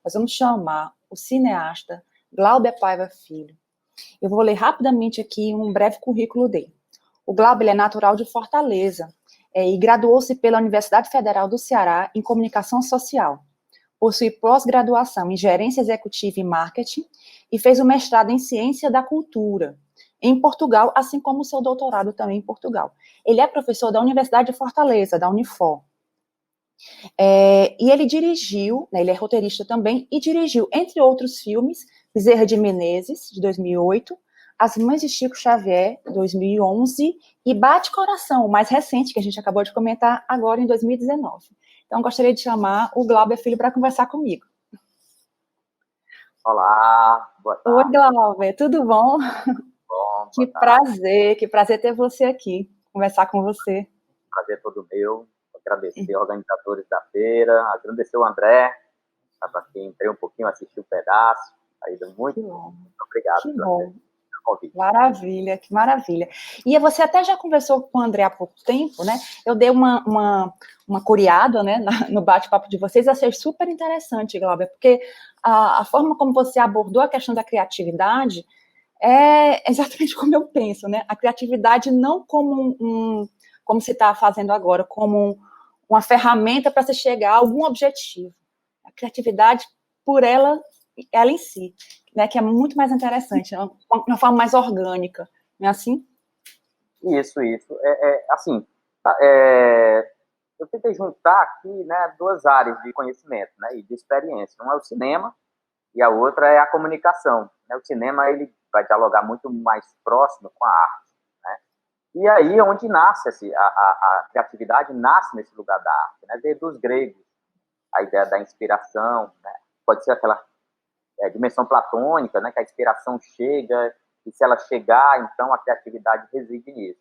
nós vamos chamar o cineasta Glauber Paiva Filho. Eu vou ler rapidamente aqui um breve currículo dele. O Glauber é natural de Fortaleza e graduou-se pela Universidade Federal do Ceará em Comunicação Social. Possui pós-graduação em Gerência Executiva e Marketing e fez o mestrado em Ciência da Cultura em Portugal, assim como o seu doutorado também em Portugal. Ele é professor da Universidade de Fortaleza, da Unifor. E ele dirigiu, né, ele é roteirista também, e dirigiu, entre outros filmes, Bezerra de Menezes, de 2008, As Mães de Chico Xavier, 2011, e Bate Coração, o mais recente, que a gente acabou de comentar agora, em 2019. Então, gostaria de chamar o Glauber Filho para conversar comigo. Olá, boa tarde. Oi, Glauber, tudo bom? Bom, Que prazer ter você aqui, conversar com você. Prazer todo meu. Agradecer aos organizadores da feira, agradecer o André, estava aqui, entrei um pouquinho, assisti um pedaço, aí deu muito obrigado pelo convite. Maravilha, que maravilha. E você até já conversou com o André há pouco tempo, né? Eu dei uma curiada, né, no bate-papo de vocês, achei super interessante, Glauber, porque a forma como você abordou a questão da criatividade é exatamente como eu penso, né? A criatividade não como como se está fazendo agora, como uma ferramenta para se chegar a algum objetivo. A criatividade, por ela em si, né, que é muito mais interessante, uma forma mais orgânica, não é assim? Isso. Assim, eu tentei juntar aqui, né, duas áreas de conhecimento, né, e de experiência. Um é o cinema e a outra é a comunicação. Né? O cinema ele vai dialogar muito mais próximo com a arte. Né? E aí é onde nasce a criatividade, nasce nesse lugar da arte, né? Desde os gregos, a ideia da inspiração, né? Pode ser aquela dimensão platônica, né? Que a inspiração chega, e se ela chegar, então a criatividade reside nisso.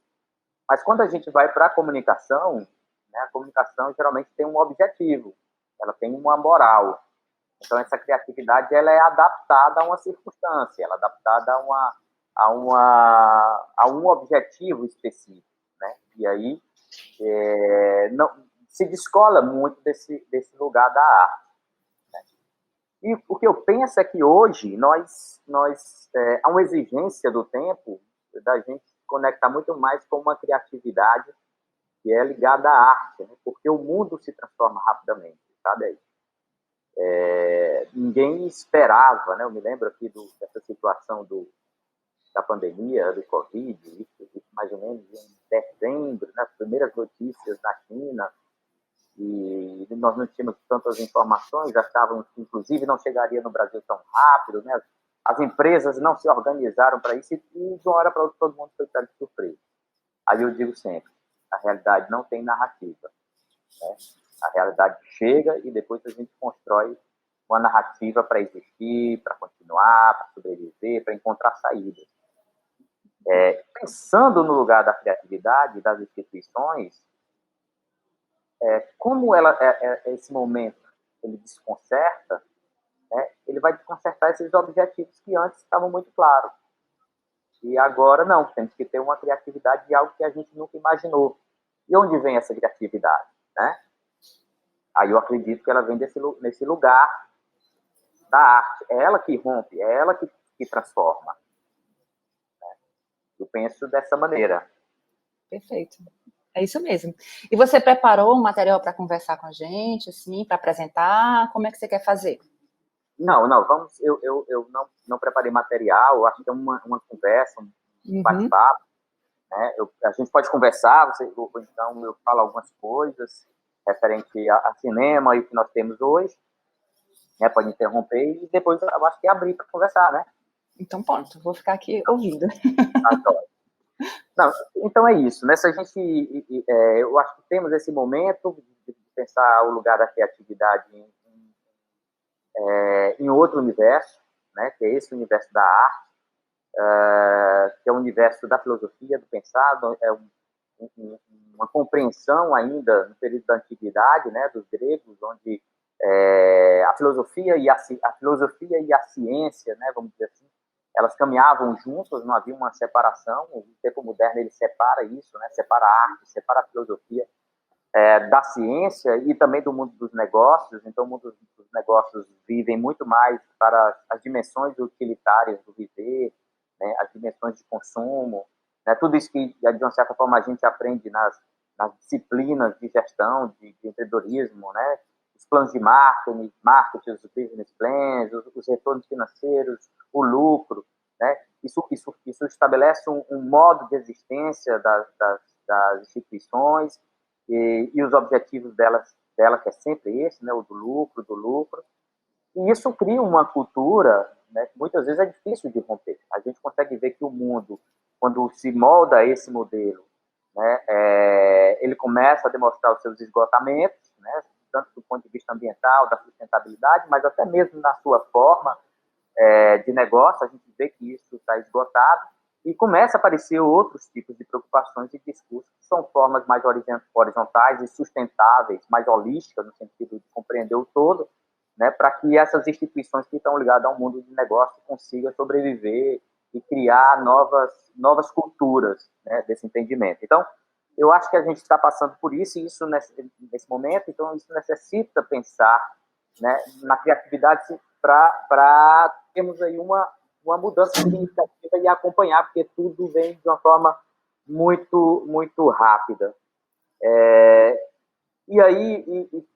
Mas quando a gente vai para a comunicação, né? A comunicação geralmente tem um objetivo, ela tem uma moral. Então essa criatividade ela é adaptada a uma circunstância, ela é adaptada a um objetivo específico, né? E aí não se descola muito desse lugar da arte. Né? E o que eu penso é que hoje há uma exigência do tempo da gente se conectar muito mais com uma criatividade que é ligada à arte, né? Porque o mundo se transforma rapidamente, sabe aí? Ninguém esperava, né? Eu me lembro aqui dessa situação da pandemia, do Covid, isso mais ou menos em dezembro, né? As primeiras notícias na China, e nós não tínhamos tantas informações, achávamos que, inclusive, não chegaria no Brasil tão rápido, né? As empresas não se organizaram para isso, e de uma hora para outra todo mundo foi pego de surpresa. Aí eu digo sempre, a realidade não tem narrativa. Né? A realidade chega e depois a gente constrói uma narrativa para existir, para continuar, para sobreviver, para encontrar saídas. Pensando no lugar da criatividade das instituições, como esse momento ele desconcerta, né, ele vai desconcertar esses objetivos que antes estavam muito claros. E agora não, temos que ter uma criatividade de algo que a gente nunca imaginou. E onde vem essa criatividade? Né? Aí eu acredito que ela vem nesse lugar da arte. É ela que rompe, é ela que transforma. Eu penso dessa maneira. Perfeito. É isso mesmo. E você preparou um material para conversar com a gente, assim, para apresentar? Como é que você quer fazer? Não, vamos. Eu não preparei material. Eu acho que é uma conversa, um bate-papo. Né? A gente pode conversar. Então eu falo algumas coisas referente a cinema e o que nós temos hoje. Né? Pode interromper e depois eu acho que abrir para conversar, né? Então pronto, vou ficar aqui ouvindo. Não, então é isso, né? Se a gente, eu acho que temos esse momento de pensar o lugar da criatividade em outro universo, né? Que é esse universo da arte, que é o universo da filosofia, do pensado, uma compreensão ainda no período da antiguidade, né? Dos gregos, onde a filosofia e a ciência, né? Vamos dizer assim, elas caminhavam juntas, não havia uma separação. O tempo moderno ele separa isso, né? Separa a arte, separa a filosofia. da ciência e também do mundo dos negócios. Então, o mundo dos negócios vivem muito mais para as dimensões utilitárias do viver, né, as dimensões de consumo, né, tudo isso que, de uma certa forma, a gente aprende nas disciplinas de gestão, de empreendedorismo, né, os planos de marketing, os business plans, os retornos financeiros, o lucro, né, isso estabelece um modo de existência das instituições e os objetivos dela, que é sempre esse, né, o do lucro, e isso cria uma cultura, né, que muitas vezes é difícil de romper. A gente consegue ver que o mundo, quando se molda a esse modelo, né, ele começa a demonstrar os seus esgotamentos, né, tanto do ponto de vista ambiental, da sustentabilidade, mas até mesmo na sua forma de negócio, a gente vê que isso está esgotado, e começa a aparecer outros tipos de preocupações e discursos, que são formas mais horizontais e sustentáveis, mais holísticas, no sentido de compreender o todo, né, para que essas instituições que estão ligadas ao mundo de negócio consigam sobreviver e criar novas culturas, né, desse entendimento. Então, eu acho que a gente está passando por isso, e isso nesse momento, então isso necessita pensar, né, na criatividade para termos aí uma mudança significativa e acompanhar, porque tudo vem de uma forma muito, muito rápida. E aí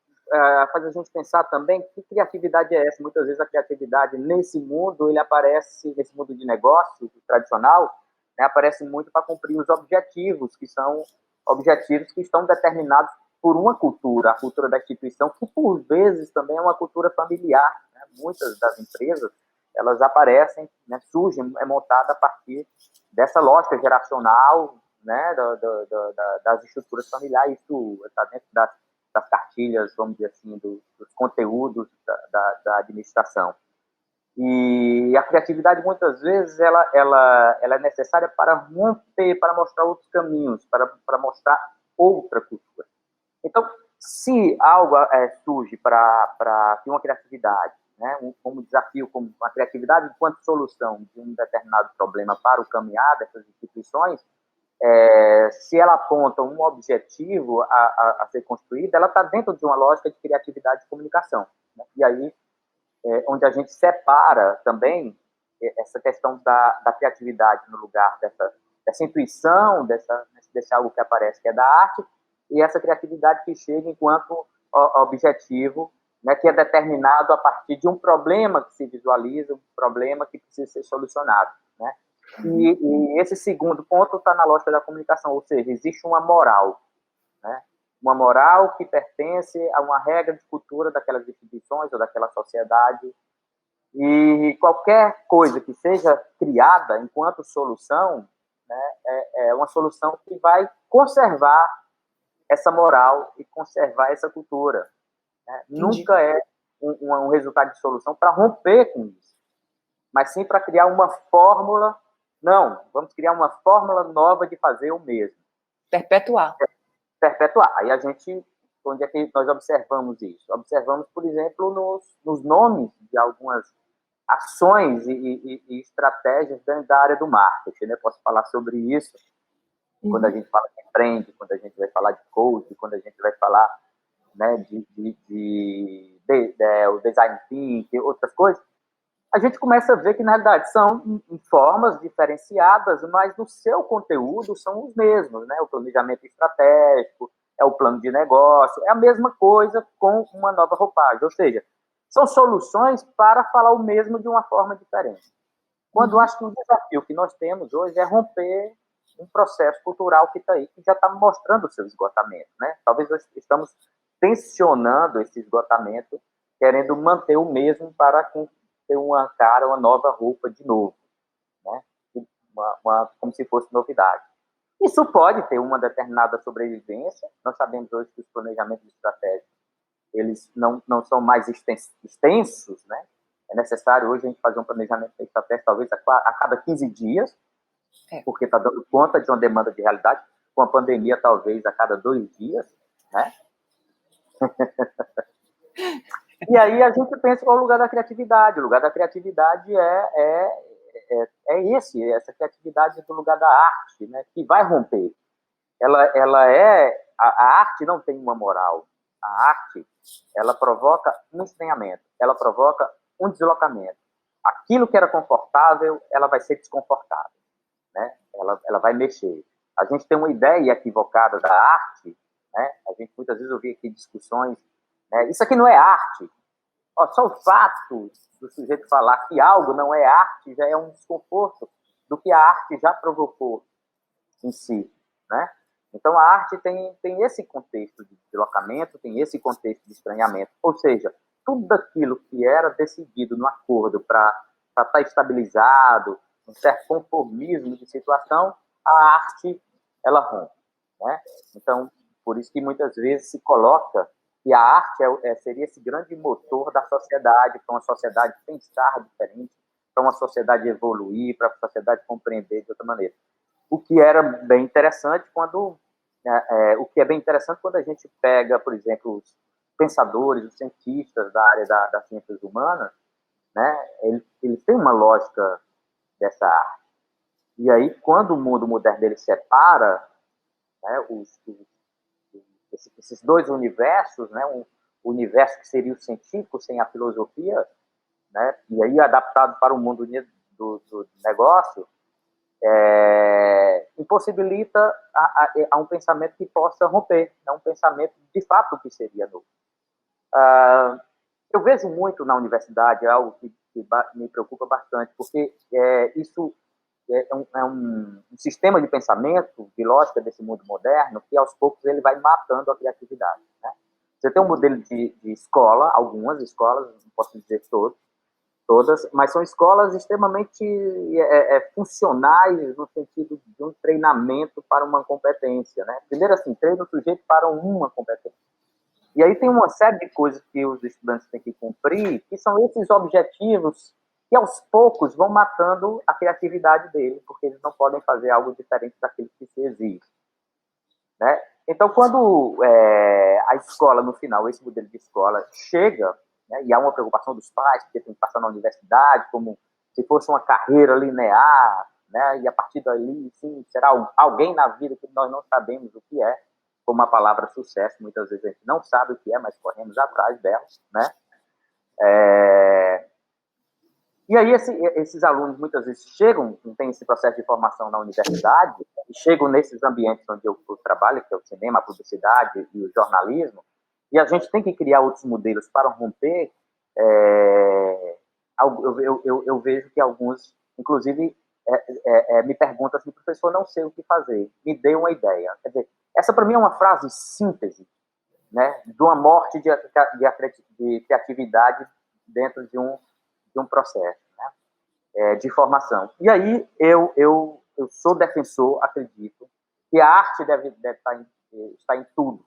faz a gente pensar também que criatividade é essa. Muitas vezes a criatividade nesse mundo, ele aparece, nesse mundo de negócio tradicional, né, aparece muito para cumprir os objetivos, que são objetivos que estão determinados por uma cultura, a cultura da instituição, que por vezes também é uma cultura familiar, né? Muitas das empresas, elas aparecem, né, surgem, é montada a partir dessa lógica geracional, né, das estruturas familiares. Isso está dentro das cartilhas, vamos dizer assim, dos conteúdos da administração. E a criatividade, muitas vezes, ela é necessária para romper, para mostrar outros caminhos, para mostrar outra cultura. Então, se algo surge para uma criatividade, né, como desafio, como uma criatividade enquanto solução de um determinado problema para o caminhar dessas instituições, se ela aponta um objetivo a ser construído, ela está dentro de uma lógica de criatividade e comunicação, né? E aí, onde a gente separa também essa questão da criatividade no lugar dessa intuição, desse algo que aparece, que é da arte, e essa criatividade que chega enquanto objetivo, né, que é determinado a partir de um problema que se visualiza, um problema que precisa ser solucionado, né? E esse segundo ponto está na lógica da comunicação, ou seja, existe uma moral, né? Uma moral que pertence a uma regra de cultura daquelas instituições ou daquela sociedade, e qualquer coisa que seja criada enquanto solução, né, é uma solução que vai conservar essa moral e conservar essa cultura, né? Nunca é um resultado de solução para romper com isso, mas sim para criar uma fórmula. Não, vamos criar uma fórmula nova de fazer o mesmo. Perpetuar. Aí a gente, onde é que nós observamos isso? Observamos, por exemplo, nos nomes de algumas ações e estratégias da área do marketing, né? Posso falar sobre isso quando a gente fala de brand, quando a gente vai falar de coach, quando a gente vai falar, né, o design thinking, outras coisas. A gente começa a ver que, na realidade, são em formas diferenciadas, mas no seu conteúdo são os mesmos, né? O planejamento estratégico, é o plano de negócio, é a mesma coisa com uma nova roupagem. Ou seja, são soluções para falar o mesmo de uma forma diferente. Quando acho que o desafio que nós temos hoje é romper um processo cultural que está aí, que já está mostrando o seu esgotamento, né? Talvez nós estamos tensionando esse esgotamento, querendo manter o mesmo para ter uma cara, uma nova roupa de novo, né? Como se fosse novidade. Isso pode ter uma determinada sobrevivência. Nós sabemos hoje que os planejamentos estratégicos, eles não são mais extensos, né? É necessário hoje a gente fazer um planejamento estratégico talvez a cada 15 dias, porque está dando conta de uma demanda de realidade. Com a pandemia, talvez a cada 2 dias, né? E aí a gente pensa qual é o lugar da criatividade. O lugar da criatividade é essa criatividade do lugar da arte, né, que vai romper. a arte não tem uma moral. A arte, ela provoca um estranhamento, ela provoca um deslocamento. Aquilo que era confortável, ela vai ser desconfortável, né? Ela vai mexer. A gente tem uma ideia equivocada da arte, né? A gente muitas vezes ouve aqui discussões, né? Isso aqui não é arte. Ó, só o fato do sujeito falar que algo não é arte já é um desconforto do que a arte já provocou em si, né? Então, a arte tem esse contexto de deslocamento, tem esse contexto de estranhamento. Ou seja, tudo aquilo que era decidido no acordo para estar estabilizado, um certo conformismo de situação, a arte, ela rompe, né? Então, por isso que muitas vezes se coloca que a arte seria esse grande motor da sociedade, para uma sociedade pensar diferente, para uma sociedade evoluir, para a sociedade compreender de outra maneira. O que era bem interessante o que é bem interessante quando a gente pega, por exemplo, os pensadores, os cientistas da área das ciências humanas, né, eles têm uma lógica dessa arte. E aí, quando o mundo moderno ele separa, né, esses dois universos, né, um universo que seria o científico sem a filosofia, né, e aí adaptado para o mundo do negócio, impossibilita a um pensamento que possa romper, a um pensamento de fato que seria novo. Eu vejo muito na universidade, é algo que me preocupa bastante, porque isso é um sistema de pensamento, de lógica desse mundo moderno, que aos poucos ele vai matando a criatividade, né? Você tem um modelo de escola, algumas escolas, não posso dizer todas, mas são escolas extremamente funcionais no sentido de um treinamento para uma competência, né? Primeiro assim, treina o sujeito para uma competência. E aí tem uma série de coisas que os estudantes têm que cumprir, que são esses objetivos que aos poucos vão matando a criatividade dele, porque eles não podem fazer algo diferente daquilo que se exige, né? Então, quando a escola, no final, esse modelo de escola chega, né, e há uma preocupação dos pais, porque tem que passar na universidade, como se fosse uma carreira linear, né, e a partir dali, sim, será alguém na vida que nós não sabemos o que é, como a palavra sucesso, muitas vezes a gente não sabe o que é, mas corremos atrás dela, né? E aí esses alunos muitas vezes chegam, tem esse processo de formação na universidade, e chegam nesses ambientes onde eu trabalho, que é o cinema, a publicidade e o jornalismo, e a gente tem que criar outros modelos para romper. Eu vejo que alguns, inclusive, me perguntam assim, professor, não sei o que fazer, me dê uma ideia. Quer dizer, essa para mim é uma frase síntese, né, de uma morte de criatividade dentro de um processo, né, de formação. E aí eu sou defensor, acredito, que a arte deve estar em tudo,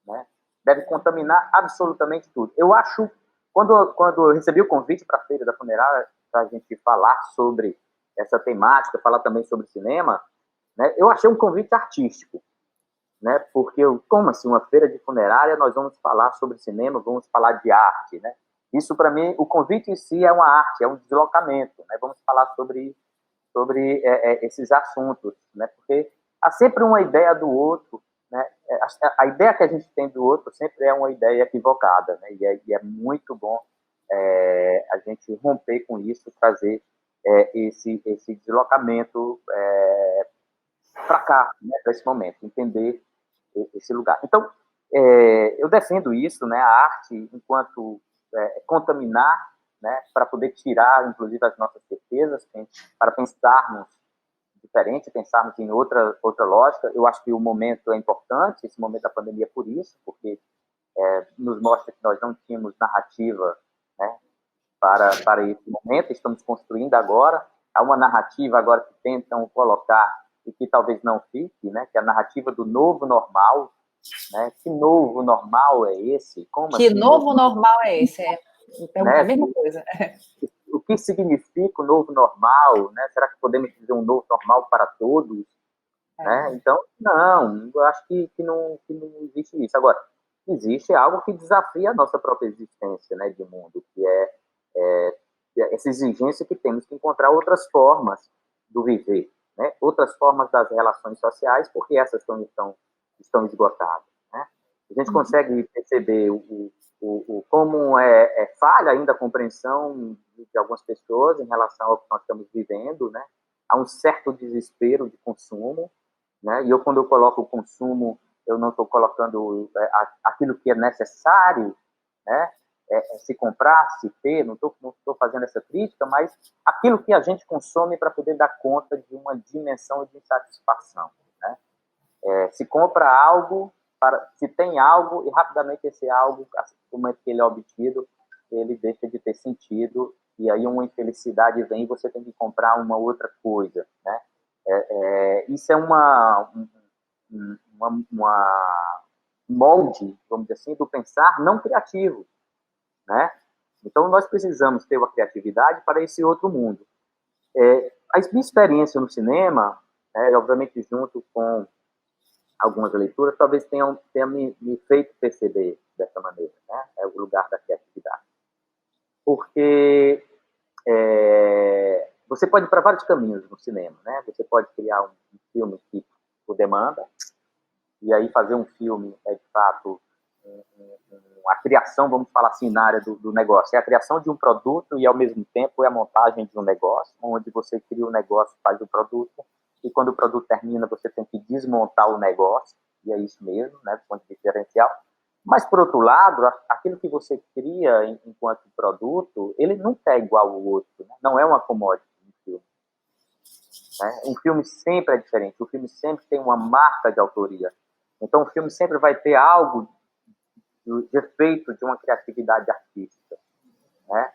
né? Deve contaminar absolutamente tudo. Eu acho, quando eu recebi o convite para a Feira da Funerária, para a gente falar sobre essa temática, falar também sobre cinema, né, eu achei um convite artístico, né? Porque, como assim, uma feira de funerária, nós vamos falar sobre cinema, vamos falar de arte, né? Isso, para mim, o convite em si é uma arte, é um deslocamento, né? Vamos falar sobre esses assuntos, né? Porque há sempre uma ideia do outro, né? A ideia que a gente tem do outro sempre é uma ideia equivocada, né? E é muito bom a gente romper com isso, trazer esse deslocamento para cá, né? Para esse momento, entender esse lugar. Então, eu defendo isso, né? A arte enquanto contaminar, né? Para poder tirar, inclusive, as nossas certezas, para pensarmos diferente, pensarmos em outra lógica. Eu acho que o momento é importante, esse momento da pandemia, por isso, porque nos mostra que nós não tínhamos narrativa, né? Para esse momento, estamos construindo agora. Há uma narrativa agora que tentam colocar e que talvez não fique, né? Que é a narrativa do novo normal, né? Que novo normal é esse? Como que assim, novo normal é esse? Né? A mesma coisa. O que significa o novo normal? Né? Será que podemos dizer um novo normal para todos? Né? Então, não, eu acho que não existe isso. Agora, existe algo que desafia a nossa própria existência, né, de mundo, que é essa exigência que temos que encontrar outras formas do viver, né, outras formas das relações sociais, porque essas estão esgotadas. Né? A gente consegue perceber como falha ainda a compreensão de algumas pessoas em relação ao que nós estamos vivendo, né? Há um certo desespero de consumo, né? E quando eu coloco o consumo, eu não estou colocando aquilo que é necessário, né? Se comprar, se ter, não estou fazendo essa crítica, mas aquilo que a gente consome para poder dar conta de uma dimensão de insatisfação. Né? Se compra algo, se tem algo, e rapidamente esse algo, no momento que ele é obtido, ele deixa de ter sentido, e aí uma infelicidade vem e você tem que comprar uma outra coisa. Né? Isso é uma molde, vamos dizer assim, do pensar não criativo. Né? Então, nós precisamos ter uma criatividade para esse outro mundo. A minha experiência no cinema, obviamente junto com algumas leituras, talvez tenha me feito perceber dessa maneira, né? É o lugar da criatividade. Porque você pode ir para vários caminhos no cinema, né? Você pode criar um filme que por demanda, e aí fazer um filme de fato, a criação, vamos falar assim, na área do negócio. É a criação de um produto e, ao mesmo tempo, é a montagem de um negócio, onde você cria o negócio, faz o produto, e quando o produto termina, você tem que desmontar o negócio, e é isso mesmo, né, do ponto de vista diferencial. Mas, por outro lado, aquilo que você cria enquanto produto, ele nunca é igual ao outro, né? Não é uma commodity um filme. Né? Um filme sempre é diferente, o filme sempre tem uma marca de autoria. Então, o filme sempre vai ter algo de efeito de uma criatividade artística. Né?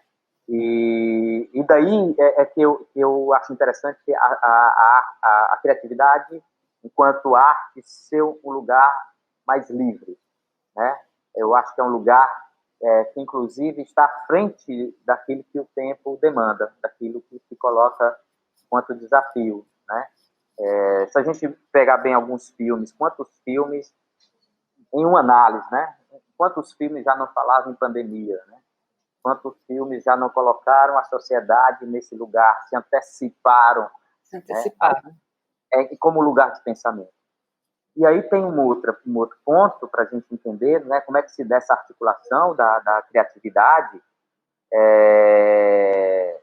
E daí que eu acho interessante a criatividade, enquanto arte, ser um lugar mais livre. Né? Eu acho que é um lugar que, inclusive, está à frente daquilo que o tempo demanda, daquilo que se coloca quanto desafio. Né? Se a gente pegar bem alguns filmes, quantos filmes, em uma análise, né? Quantos filmes já não falavam em pandemia, né? Quantos filmes já não colocaram a sociedade nesse lugar, se anteciparam. Como lugar de pensamento. E aí tem um outro ponto para a gente entender, né, como é que se dá essa articulação da criatividade, é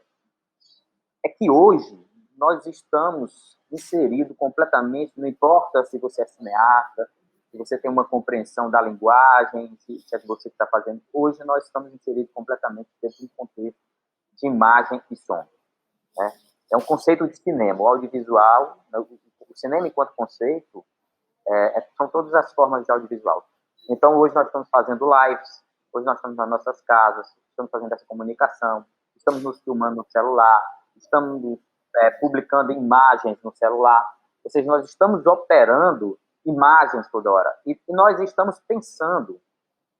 que hoje nós estamos inseridos completamente, não importa se você é cineasta, se você tem uma compreensão da linguagem, se é você que está fazendo. Hoje nós estamos inseridos completamente dentro de um contexto de imagem e som. Né? É um conceito de cinema, o audiovisual, o cinema enquanto conceito, são todas as formas de audiovisual. Então, hoje nós estamos fazendo lives, hoje nós estamos nas nossas casas, estamos fazendo essa comunicação, estamos nos filmando no celular, estamos publicando imagens no celular, ou seja, nós estamos operando imagens toda hora, e nós estamos pensando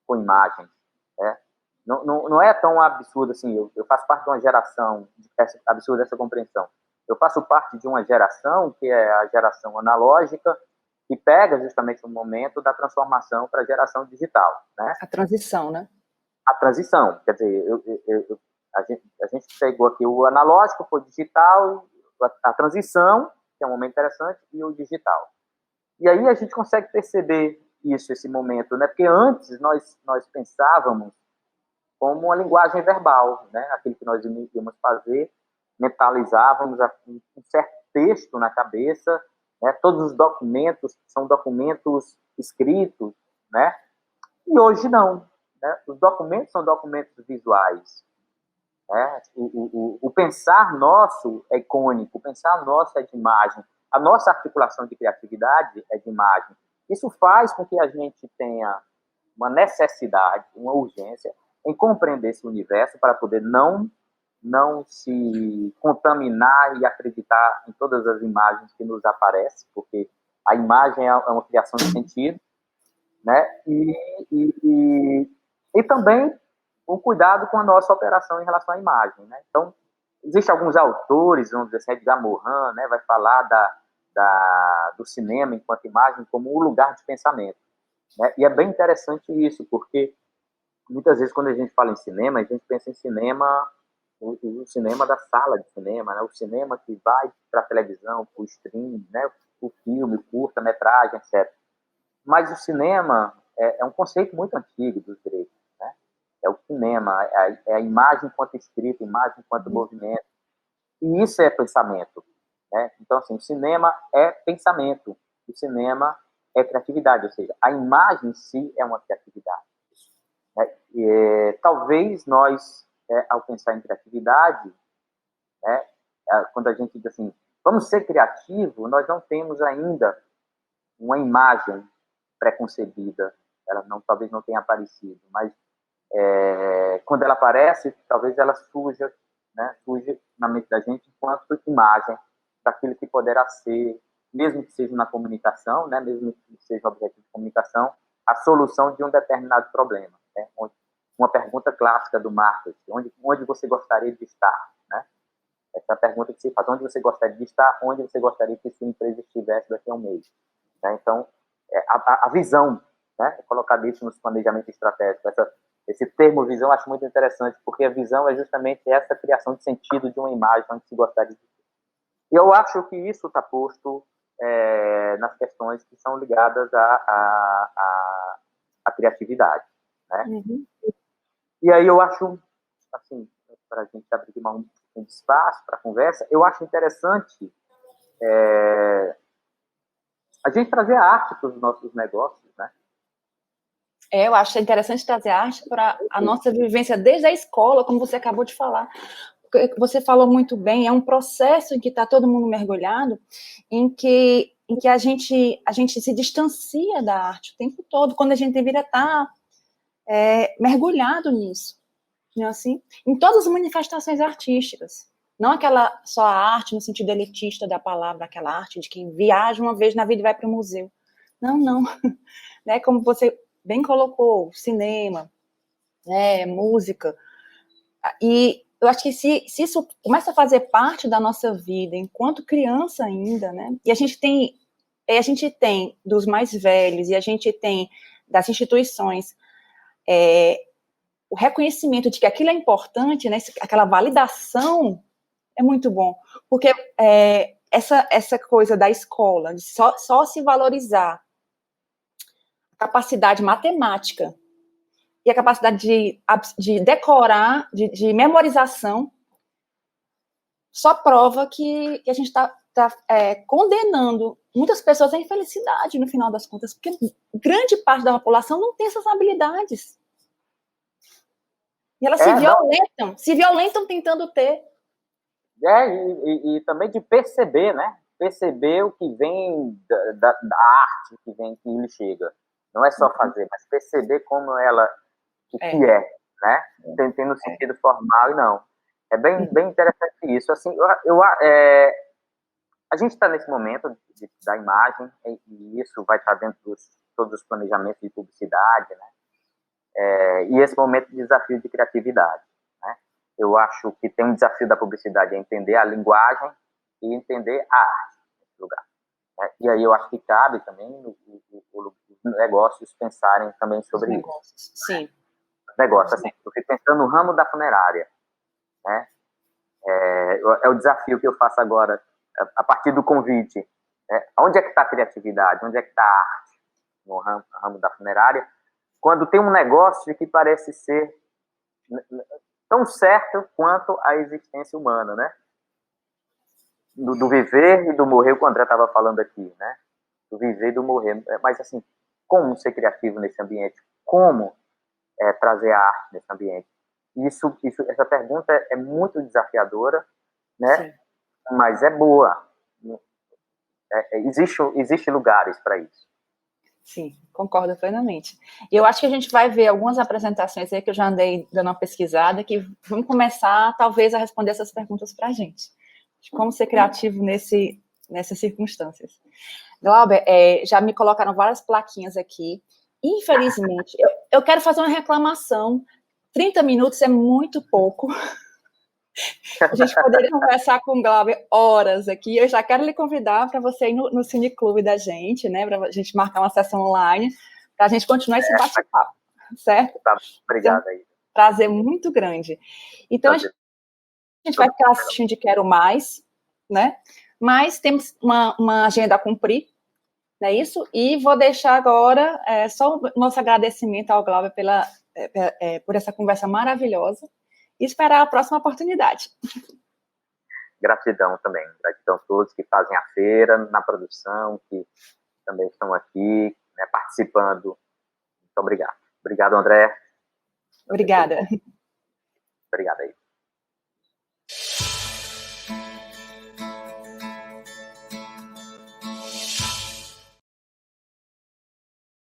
com imagens. Né? Não é tão absurdo assim, eu faço parte de uma geração, absurda essa compreensão, eu faço parte de uma geração que é a geração analógica, que pega justamente o momento da transformação para a geração digital. Né? A transição, né? A transição, quer dizer, a gente pegou aqui o analógico, foi digital, a transição, que é um momento interessante, e o digital. E aí a gente consegue perceber esse momento, né? Porque antes nós pensávamos como uma linguagem verbal, né? Aquilo que nós íamos fazer, mentalizávamos um certo texto na cabeça, né? Todos os documentos são documentos escritos, né? E hoje não. Né? Os documentos são documentos visuais. Né? O pensar nosso é icônico, o pensar nosso é de imagem, a nossa articulação de criatividade é de imagem. Isso faz com que a gente tenha uma necessidade, uma urgência em compreender esse universo para poder não se contaminar e acreditar em todas as imagens que nos aparecem, porque a imagem é uma criação de sentido, né? E também um cuidado com a nossa operação em relação à imagem, né? Então, existem alguns autores, vamos dizer assim, Edgar Morin, né, vai falar do cinema enquanto imagem como um lugar de pensamento. Né? E é bem interessante isso, porque muitas vezes quando a gente fala em cinema, a gente pensa em cinema o cinema da sala de cinema, né? O cinema que vai para a televisão, para o stream, né? O filme, curta-metragem, etc. Mas o cinema é um conceito muito antigo dos gregos, né? É o cinema, é a imagem enquanto escrita, imagem enquanto movimento. E isso é pensamento, né? Então, assim, o cinema é pensamento, o cinema é criatividade, ou seja, a imagem em si é uma criatividade. Né? Talvez nós, ao pensar em criatividade, né, quando a gente diz assim, vamos ser criativo, nós não temos ainda uma imagem preconcebida, ela não, talvez não tenha aparecido, mas quando ela aparece, talvez ela surja, né, surge na mente da gente enquanto imagem daquilo que poderá ser, mesmo que seja na comunicação, né, mesmo que seja um objetivo de comunicação, a solução de um determinado problema. Né? Uma pergunta clássica do marketing, onde você gostaria de estar? Né? Essa é a pergunta que se faz, onde você gostaria de estar, onde você gostaria que sua empresa estivesse daqui a um mês. Né? Então, a visão, né? Colocar isso nos planejamentos estratégicos, esse termo visão eu acho muito interessante, porque a visão é justamente essa criação de sentido de uma imagem onde se gostaria de ter. E eu acho que isso está posto nas questões que são ligadas à criatividade. Né? Uhum. E aí eu acho, assim, para a gente abrir um espaço para a conversa, eu acho interessante a gente trazer a arte para os nossos negócios, né? Eu acho interessante trazer a arte para a nossa vivência desde a escola, como você acabou de falar. Você falou muito bem, é um processo em que está todo mundo mergulhado, em que a gente se distancia da arte o tempo todo, quando a gente deveria estar mergulhado nisso, não é assim? Em todas as manifestações artísticas. Não aquela só a arte no sentido elitista da palavra, aquela arte de quem viaja uma vez na vida e vai para o museu. Não, não. Né? Como você bem colocou, cinema, né, música. E eu acho que se isso começa a fazer parte da nossa vida enquanto criança ainda, né? E a gente tem dos mais velhos e a gente tem das instituições o reconhecimento de que aquilo é importante, né? Aquela validação é muito bom, porque essa coisa da escola de só se valorizar a capacidade matemática e a capacidade de decorar, de memorização, só prova que a gente está condenando muitas pessoas à infelicidade, no final das contas, porque grande parte da população não tem essas habilidades. E elas se violentam tentando ter. E também de perceber, né? Perceber o que vem da arte, que lhe chega. Não é só fazer, mas perceber como ela, o que é, né? Tem no sentido formal e não. É bem interessante isso. Assim, a gente está nesse momento da imagem, e isso vai estar dentro de todos os planejamentos de publicidade, né? E esse momento de desafio de criatividade. Né? Eu acho que tem um desafio da publicidade, é entender a linguagem e entender a arte nesse lugar. Né? E aí eu acho que cabe também os negócios pensarem também sobre isso. Sim. Os negócios, assim, eu fico pensando no ramo da funerária. Né? É o desafio que eu faço agora, a partir do convite. Né? Onde é que está a criatividade? Onde é que está a arte no ramo da funerária? Quando tem um negócio que parece ser tão certo quanto a existência humana, né? Do viver e do morrer, o que o André estava falando aqui, né? Do viver e do morrer. Mas, assim, como ser criativo nesse ambiente? Como trazer a arte nesse ambiente? Essa pergunta é muito desafiadora, né? Sim. Mas é boa. Existe lugares para isso. Sim, concordo plenamente. E eu acho que a gente vai ver algumas apresentações aí que eu já andei dando uma pesquisada que vão começar, talvez, a responder essas perguntas para a gente. De como ser criativo nessas circunstâncias. Glauber, já me colocaram várias plaquinhas aqui. Infelizmente, eu quero fazer uma reclamação. 30 minutos é muito pouco. A gente poderia conversar com o Glauber horas aqui. Eu já quero lhe convidar para você ir no Cineclube da gente, né? Para a gente marcar uma sessão online, para a gente continuar esse bate-papo, certo? Tá, obrigado aí. Prazer muito grande. Então, gente vai ficar assistindo de Quero Mais, né? Mas temos uma agenda a cumprir, não é isso? E vou deixar agora só o nosso agradecimento ao Glauber por essa conversa maravilhosa e esperar a próxima oportunidade. Gratidão também. Gratidão a todos que fazem a feira, na produção, que também estão aqui, né, participando. Muito obrigado. Obrigado, André. Obrigada. Obrigado aí.